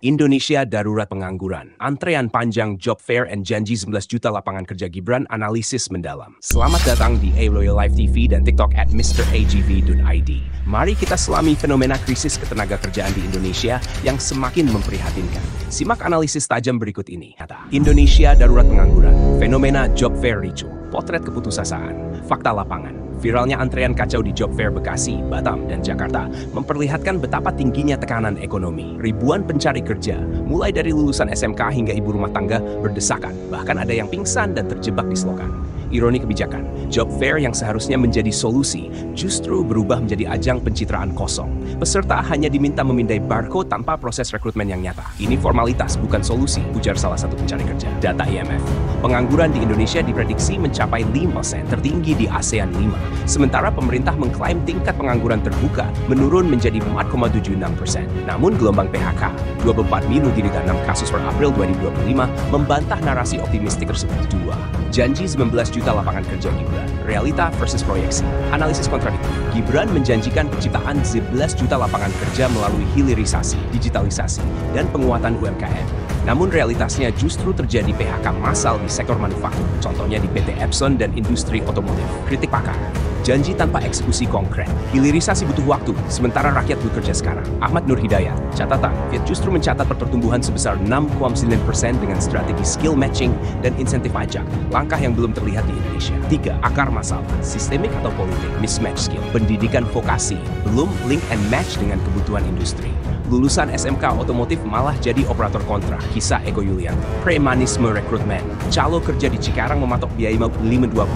Indonesia darurat pengangguran, antrean panjang job fair and janji 11 juta lapangan kerja Gibran, analisis mendalam. Selamat datang di A-Loyal Live TV dan TikTok at MrAGV.id. Mari kita selami fenomena krisis ketenaga kerjaan di Indonesia yang semakin memprihatinkan. Simak analisis tajam berikut ini. Indonesia darurat pengangguran, fenomena job fair ricu, potret keputusasaan, fakta lapangan. Viralnya antrean kacau di job fair Bekasi, Batam, dan Jakarta memperlihatkan betapa tingginya tekanan ekonomi. Ribuan pencari kerja, mulai dari lulusan SMK hingga ibu rumah tangga, berdesakan. Bahkan ada yang pingsan dan terjebak di selokan. Ironi kebijakan, job fair yang seharusnya menjadi solusi justru berubah menjadi ajang pencitraan kosong. Peserta hanya diminta memindai barcode tanpa proses rekrutmen yang nyata. Ini formalitas, bukan solusi, ujar salah satu pencari kerja. Data IMF, pengangguran di Indonesia diprediksi mencapai 5%, tertinggi di ASEAN 5. Sementara pemerintah mengklaim tingkat pengangguran terbuka menurun menjadi 4,76%. Namun gelombang PHK, 24 minggu diri 6 kasus per April 2025, membantah narasi optimistik tersebut. 2. Janji 19 juta lapangan kerja Gibran, realita versus proyeksi. Analisis kontradiktif. Gibran menjanjikan penciptaan 11 juta lapangan kerja melalui hilirisasi, digitalisasi, dan penguatan UMKM. Namun realitasnya justru terjadi PHK massal di sektor manufaktur, contohnya di PT Epson dan industri otomotif. Kritik pakar. Janji tanpa eksekusi konkret. Hilirisasi butuh waktu, sementara rakyat bekerja sekarang. Ahmad Nur Hidayat, catatan, Fiat justru mencatat pertumbuhan sebesar 6,9% dengan strategi skill matching dan insentif pajak, langkah yang belum terlihat di Indonesia. 3. Akar masalah, sistemik atau politik, mismatch skill, pendidikan vokasi, belum link and match dengan kebutuhan industri. Lulusan SMK otomotif malah jadi operator kontrak, kisah Eko Yulianto. Premanisme rekrutmen, calo kerja di Cikarang mematok biaya 20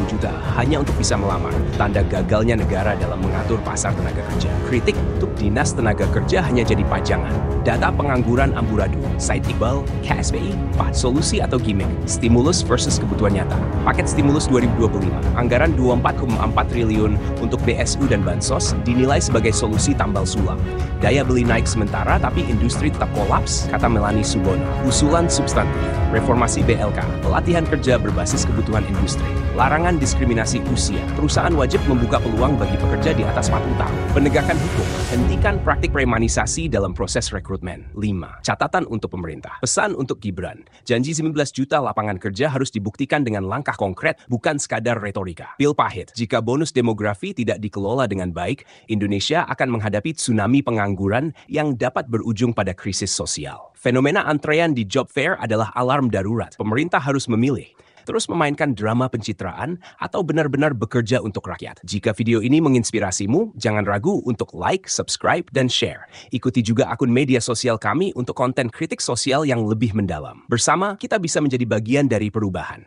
juta hanya untuk bisa melamar, tanda gagalnya negara dalam mengatur pasar tenaga kerja. Kritik untuk dinas tenaga kerja hanya jadi pajangan. Data pengangguran amburadul, Said Iqbal, KSPI, solusi atau gimmick, stimulus versus kebutuhan nyata. Paket stimulus 2025, anggaran 24,4 triliun untuk BSU dan Bansos dinilai sebagai solusi tambal sulam. Daya beli naik sementara tapi industri tetap kolaps, kata Melanie Subono. Usulan substantif, reformasi BLK, pelatihan kerja berbasis kebutuhan industri, larangan diskriminasi usia, perusahaan wajib membuka peluang bagi pekerja di atas 40 tahun, penegakan hukum, hentikan praktik premanisasi dalam proses rekrutmen. 5. Catatan untuk pemerintah. Pesan untuk Gibran, janji 19 juta lapangan kerja harus dibuktikan dengan langkah konkret, bukan sekadar retorika. Pil pahit, jika bonus demografi tidak dikelola dengan baik, Indonesia akan menghadapi tsunami pengangguran yang dapat berujung pada krisis sosial. Fenomena antrean di job fair adalah alarm darurat. Pemerintah harus memilih, terus memainkan drama pencitraan atau benar-benar bekerja untuk rakyat. Jika video ini menginspirasimu, jangan ragu untuk like, subscribe, dan share. Ikuti juga akun media sosial kami untuk konten kritik sosial yang lebih mendalam. Bersama, kita bisa menjadi bagian dari perubahan.